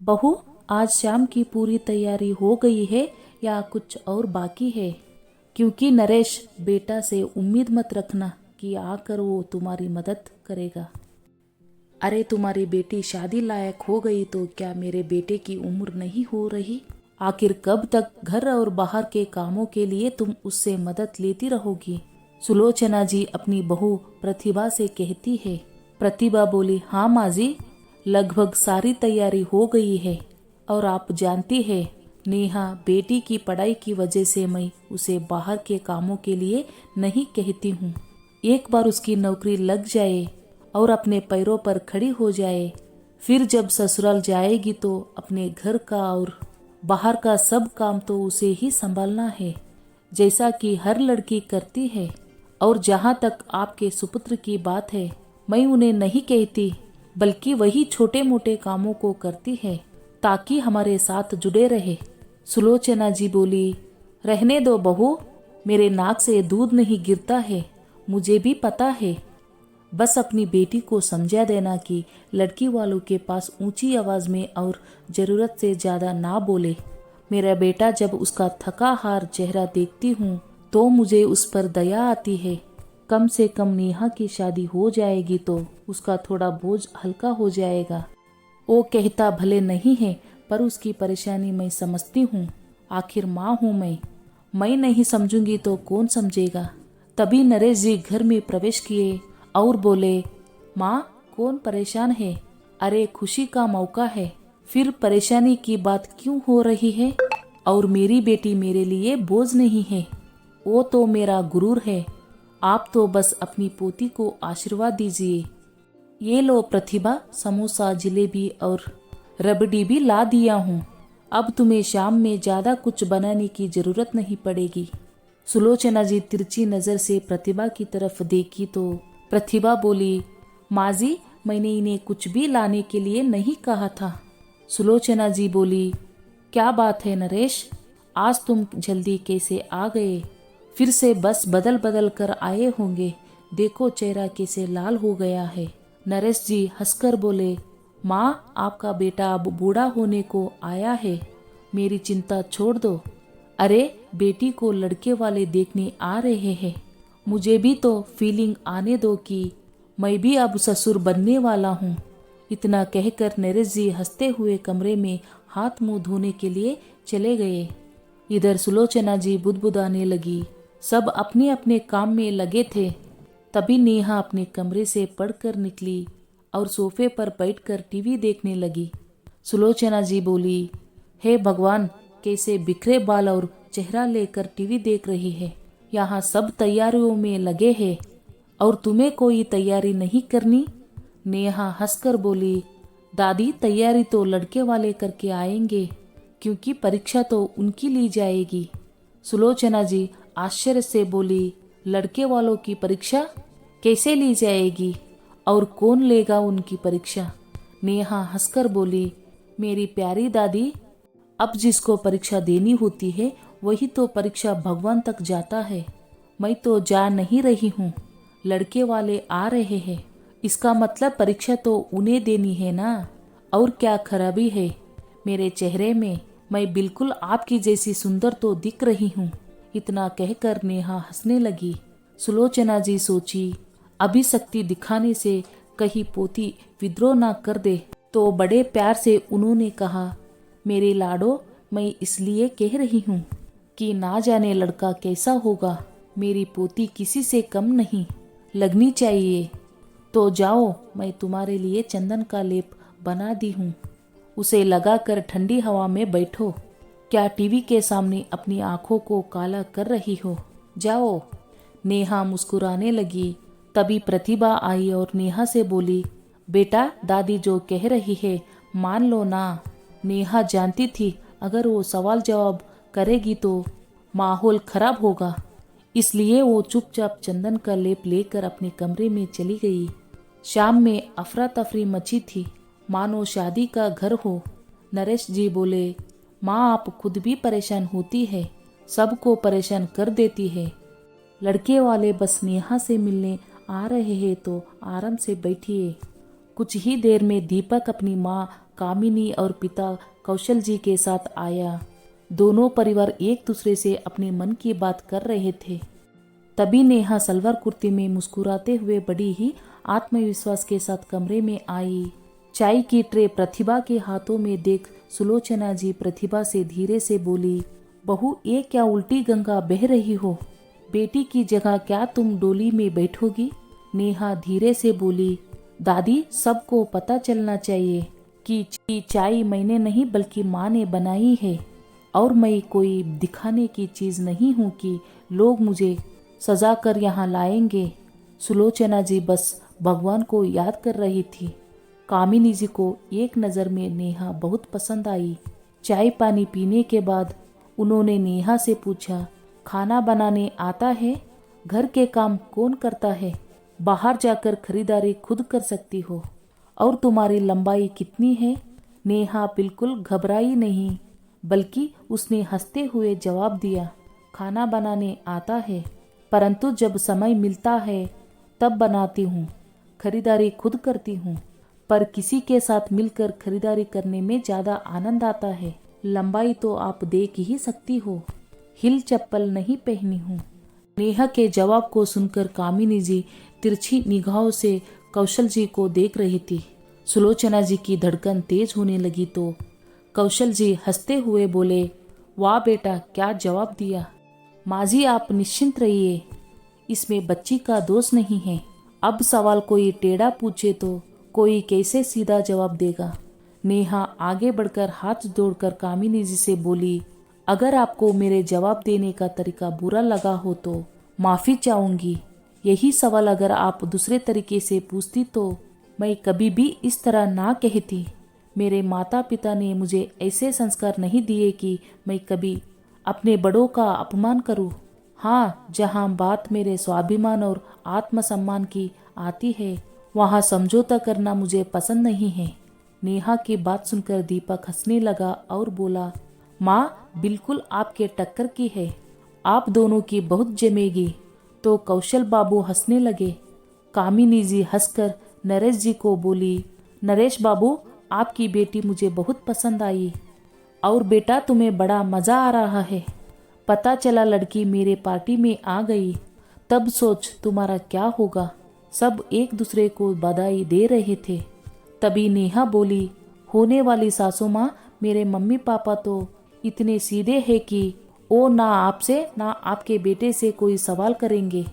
बहू, आज शाम की पूरी तैयारी हो गई है या कुछ और बाकी है? क्योंकि नरेश बेटा से उम्मीद मत रखना कि आकर वो तुम्हारी मदद करेगा। अरे तुम्हारी बेटी शादी लायक हो गई तो क्या मेरे बेटे की उम्र नहीं हो रही? आखिर कब तक घर और बाहर के कामों के लिए तुम उससे मदद लेती रहोगी? सुलोचना जी अपनी बहू प्रतिभा से कहती है। प्रतिभा बोली, हाँ माँ जी, लगभग सारी तैयारी हो गई है। और आप जानती है नेहा, बेटी की पढ़ाई की वजह से मैं उसे बाहर के कामों के लिए नहीं कहती हूँ। एक बार उसकी नौकरी लग जाए और अपने पैरों पर खड़ी हो जाए, फिर जब ससुराल जाएगी तो अपने घर का और बाहर का सब काम तो उसे ही संभालना है, जैसा कि हर लड़की करती है। और जहाँ तक आपके सुपुत्र की बात है, मैं उन्हें नहीं कहती, बल्कि वही छोटे मोटे कामों को करती है ताकि हमारे साथ जुड़े रहे। सुलोचना जी बोली, रहने दो बहू, मेरे नाक से दूध नहीं गिरता है, मुझे भी पता है। बस अपनी बेटी को समझा देना कि लड़की वालों के पास ऊंची आवाज में और जरूरत से ज्यादा ना बोले। मेरा बेटा जब उसका थका हार चेहरा देखती हूँ तो मुझे उस पर दया आती है। कम से कम नेहा की शादी हो जाएगी तो उसका थोड़ा बोझ हल्का हो जाएगा। वो कहता भले नहीं है, पर उसकी परेशानी मैं समझती हूँ। आखिर माँ हूँ मैं नहीं समझूंगी तो कौन समझेगा। तभी नरेश जी घर में प्रवेश किए और बोले, माँ, कौन परेशान है? अरे खुशी का मौका है, फिर परेशानी की बात क्यों हो रही है? और मेरी बेटी मेरे लिए बोझ नहीं है, वो तो मेरा गुरूर है। आप तो बस अपनी पोती को आशीर्वाद दीजिए। ये लो प्रतिभा, समोसा, जलेबी और रबड़ी भी ला दिया हूँ। अब तुम्हें शाम में ज्यादा कुछ बनाने की जरूरत नहीं पड़ेगी। सुलोचना जी तिरछी नजर से प्रतिभा की तरफ देखी तो प्रतिभा बोली, माँ जी, मैंने इन्हें कुछ भी लाने के लिए नहीं कहा था। सुलोचना जी बोली, क्या बात है नरेश, आज तुम जल्दी कैसे आ गए? फिर से बस बदल बदल कर आए होंगे, देखो चेहरा कैसे लाल हो गया है। नरेश जी हंसकर बोले, माँ, आपका बेटा अब बूढ़ा होने को आया है, मेरी चिंता छोड़ दो। अरे बेटी को लड़के वाले देखने आ रहे हैं, मुझे भी तो फीलिंग आने दो कि मैं भी अब ससुर बनने वाला हूँ। इतना कहकर नरेश जी हंसते हुए कमरे में हाथ मुंह धोने के लिए चले गए। इधर सुलोचना जी बुदबुदाने लगी। सब अपने अपने काम में लगे थे। तभी नेहा अपने कमरे से पढ़कर निकली और सोफे पर बैठकर टीवी देखने लगी। सुलोचना जी बोली, हे भगवान, कैसे बिखरे बाल और चेहरा लेकर टीवी देख रही है। यहाँ सब तैयारियों में लगे हैं और तुम्हें कोई तैयारी नहीं करनी? नेहा हंसकर बोली, दादी, तैयारी तो लड़के वाले करके आएंगे, क्योंकि परीक्षा तो उनकी ली जाएगी। सुलोचना जी आश्चर्य से बोली, लड़के वालों की परीक्षा कैसे ली जाएगी और कौन लेगा उनकी परीक्षा? नेहा हंसकर बोली, मेरी प्यारी दादी, अब जिसको परीक्षा देनी होती है वही तो परीक्षा भगवान तक जाता है। मैं तो जा नहीं रही हूँ, लड़के वाले आ रहे हैं, इसका मतलब परीक्षा तो उन्हें देनी है ना। और क्या खराबी है मेरे चेहरे में? मैं बिल्कुल आपकी जैसी सुंदर तो दिख रही हूँ। इतना कहकर नेहा हंसने लगी। सुलोचना जी सोची, अभी शक्ति दिखाने से कहीं पोती विद्रोह ना कर दे, तो बड़े प्यार से उन्होंने कहा, मेरे लाडो, मैं इसलिए कह रही हूँ कि ना जाने लड़का कैसा होगा, मेरी पोती किसी से कम नहीं लगनी चाहिए। तो जाओ, मैं तुम्हारे लिए चंदन का लेप बना दी हूँ, उसे लगाकर ठंडी हवा में बैठो। क्या टीवी के सामने अपनी आंखों को काला कर रही हो? जाओ। नेहा मुस्कुराने लगी। तभी प्रतिभा आई और नेहा से बोली, बेटा, दादी जो कह रही है मान लो ना। नेहा जानती थी अगर वो सवाल जवाब करेगी तो माहौल खराब होगा, इसलिए वो चुपचाप चंदन का लेप लेकर अपने कमरे में चली गई। शाम में अफरा तफरी मची थी, मानो शादी का घर हो। नरेश जी बोले, माँ, आप खुद भी परेशान होती है, सबको परेशान कर देती है। लड़के वाले बस नेहा से मिलने आ रहे हैं तो आराम से बैठिए। कुछ ही देर में दीपक अपनी माँ कामिनी और पिता कौशल जी के साथ आया। दोनों परिवार एक दूसरे से अपने मन की बात कर रहे थे। तभी नेहा सलवार कुर्ती में मुस्कुराते हुए बड़ी ही आत्मविश्वास के साथ कमरे में आई। चाय की ट्रे प्रतिभा के हाथों में देख सुलोचना जी प्रतिभा से धीरे से बोली, बहू ये क्या उल्टी गंगा बह रही हो? बेटी की जगह क्या तुम डोली में बैठोगी? नेहा धीरे से बोली, दादी सबको पता चलना चाहिए कि चाय मैंने नहीं बल्कि माँ ने बनाई है और मैं कोई दिखाने की चीज नहीं हूँ कि लोग मुझे सजा कर यहाँ लाएंगे। सुलोचना जी बस भगवान को याद कर रही थी। कामिनी जी को एक नज़र में नेहा बहुत पसंद आई। चाय पानी पीने के बाद उन्होंने नेहा से पूछा, खाना बनाने आता है? घर के काम कौन करता है? बाहर जाकर खरीदारी खुद कर सकती हो? और तुम्हारी लंबाई कितनी है? नेहा बिल्कुल घबराई नहीं, बल्कि उसने हंसते हुए जवाब दिया, खाना बनाने आता है, परंतु जब समय मिलता है तब बनाती हूँ। खरीदारी खुद करती हूँ, पर किसी के साथ मिलकर खरीदारी करने में ज़्यादा आनंद आता है। लंबाई तो आप देख ही सकती हो, हिल चप्पल नहीं पहनी हूँ। नेहा के जवाब को सुनकर कामिनी जी तिरछी निगाहों से कौशल जी को देख रही थी। सुलोचना जी की धड़कन तेज होने लगी तो कौशल जी हंसते हुए बोले, वाह बेटा क्या जवाब दिया। माँ जी आप निश्चिंत रहिए, इसमें बच्ची का दोष नहीं है। अब सवाल कोई टेढ़ा पूछे तो कोई कैसे सीधा जवाब देगा। नेहा आगे बढ़कर हाथ जोड़कर कामिनी जी से बोली, अगर आपको मेरे जवाब देने का तरीका बुरा लगा हो तो माफ़ी चाहूँगी। यही सवाल अगर आप दूसरे तरीके से पूछती तो मैं कभी भी इस तरह ना कहती। मेरे माता पिता ने मुझे ऐसे संस्कार नहीं दिए कि मैं कभी अपने बड़ों का अपमान करूं। हाँ, जहाँ बात मेरे स्वाभिमान और आत्मसम्मान की आती है वहाँ समझौता करना मुझे पसंद नहीं है। नेहा की बात सुनकर दीपक हंसने लगा और बोला, माँ बिल्कुल आपके टक्कर की है, आप दोनों की बहुत जमेगी। तो कौशल बाबू हंसने लगे। कामिनी जी हंसकर नरेश जी को बोली, नरेश बाबू आपकी बेटी मुझे बहुत पसंद आई और बेटा तुम्हें बड़ा मज़ा आ रहा है। पता चला लड़की मेरे पार्टी में आ गई, तब सोच तुम्हारा क्या होगा। सब एक दूसरे को बधाई दे रहे थे। तभी नेहा बोली, होने वाली सासू माँ मेरे मम्मी पापा तो इतने सीधे हैं कि वो ना आपसे ना आपके बेटे से कोई सवाल करेंगे,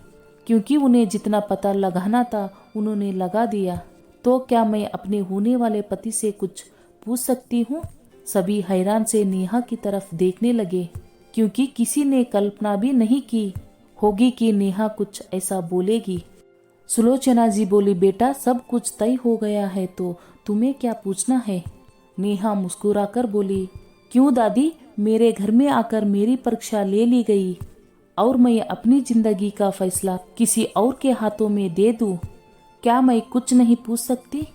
क्योंकि उन्हें जितना पता लगाना था उन्होंने लगा दिया। तो क्या मैं अपने होने वाले पति से कुछ पूछ सकती हूँ? सभी हैरान से नेहा की तरफ देखने लगे, क्योंकि किसी ने कल्पना भी नहीं की होगी कि नेहा कुछ ऐसा बोलेगी। सुलोचना जी बोली, बेटा सब कुछ तय हो गया है तो तुम्हें क्या पूछना है? नेहा मुस्कुराकर बोली, क्यों दादी, मेरे घर में आकर मेरी परीक्षा ले ली गई और मैं अपनी जिंदगी का फैसला किसी और के हाथों में दे दूं? क्या मैं कुछ नहीं पूछ सकती?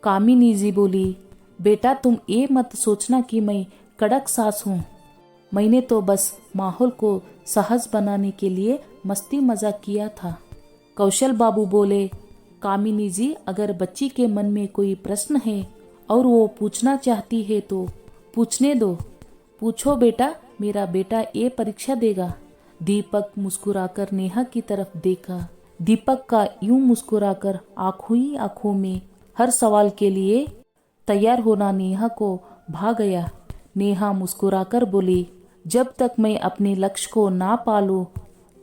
कामिनी जी बोली, बेटा तुम ये मत सोचना कि मैं कड़क सास हूँ। मैंने तो बस माहौल को सहज बनाने के लिए मस्ती मजाक किया था। कौशल बाबू बोले, कामिनी जी अगर बच्ची के मन में कोई प्रश्न है और वो पूछना चाहती है तो पूछने दो। पूछो बेटा, मेरा बेटा ये परीक्षा देगा। दीपक मुस्कुराकर नेहा की तरफ देखा। दीपक का यूं मुस्कुराकर आंखों ही आंखों में हर सवाल के लिए तैयार होना नेहा को भा गया। नेहा मुस्कुराकर बोली, जब तक मैं अपने लक्ष्य को ना पालूं,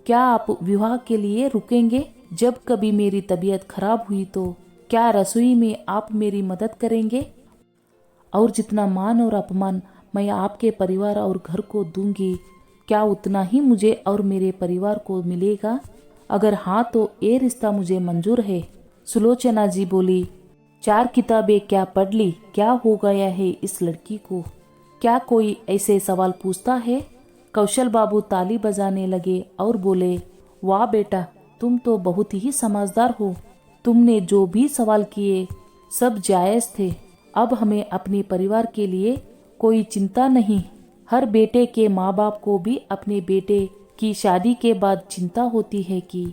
क्या आप विवाह के लिए रुकेंगे? जब कभी मेरी तबीयत खराब हुई तो क्या रसोई में आप मेरी मदद करेंगे? और जितना मान और अपमान मैं आपके परिवार और घर को दूंगी, क्या उतना ही मुझे और मेरे परिवार को मिलेगा? अगर हाँ तो ये रिश्ता मुझे मंजूर है। सुलोचना जी बोली, 4 किताबें क्या पढ़ ली, क्या हो गया है इस लड़की को? क्या कोई ऐसे सवाल पूछता है? कौशल बाबू ताली बजाने लगे और बोले, वाह बेटा, तुम तो बहुत ही समझदार हो। तुमने जो भी सवाल किए सब जायज़ थे। अब हमें अपने परिवार के लिए कोई चिंता नहीं। हर बेटे के माँ बाप को भी अपने बेटे की शादी के बाद चिंता होती है कि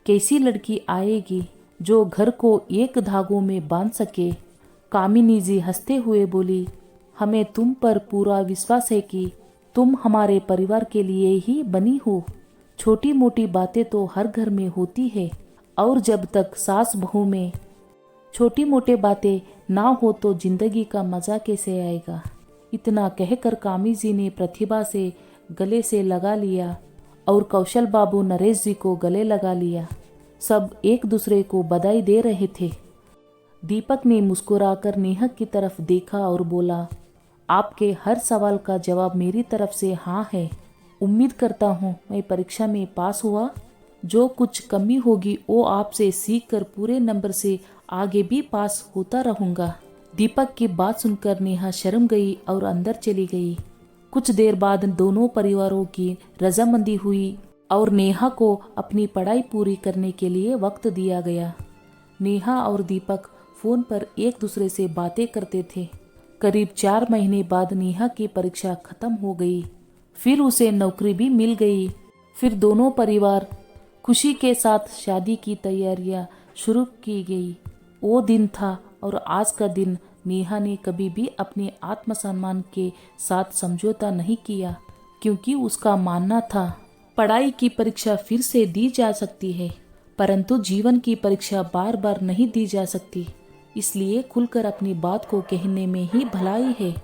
कैसी लड़की आएगी जो घर को एक धागों में बांध सके। कामिनी जी हंसते हुए बोली, हमें तुम पर पूरा विश्वास है कि तुम हमारे परिवार के लिए ही बनी हो। छोटी मोटी बातें तो हर घर में होती है, और जब तक सास बहू में छोटी मोटी बातें ना हो तो जिंदगी का मजा कैसे आएगा। इतना कहकर कामी जी ने प्रतिभा से गले से लगा लिया और कौशल बाबू नरेश जी को गले लगा लिया। सब एक दूसरे को बधाई दे रहे थे। दीपक ने मुस्कुराकर नेहा की तरफ देखा और बोला, आपके हर सवाल का जवाब मेरी तरफ से हाँ है। उम्मीद करता हूँ मैं परीक्षा में पास हुआ। जो कुछ कमी होगी वो आपसे सीख कर पूरे नंबर से आगे भी पास होता रहूँगा। दीपक की बात सुनकर नेहा शर्म गई और अंदर चली गई। कुछ देर बाद दोनों परिवारों की रजामंदी हुई और नेहा को अपनी पढ़ाई पूरी करने के लिए वक्त दिया गया। नेहा और दीपक फोन पर एक दूसरे से बातें करते थे। करीब 4 महीने बाद नेहा की परीक्षा खत्म हो गई, फिर उसे नौकरी भी मिल गई। फिर दोनों परिवार खुशी के साथ शादी की तैयारियां शुरू की गई। वो दिन था और आज का दिन नेहा ने कभी भी अपने आत्मसम्मान के साथ समझौता नहीं किया, क्योंकि उसका मानना था पढ़ाई की परीक्षा फिर से दी जा सकती है, परंतु जीवन की परीक्षा बार बार नहीं दी जा सकती। इसलिए खुलकर अपनी बात को कहने में ही भलाई है।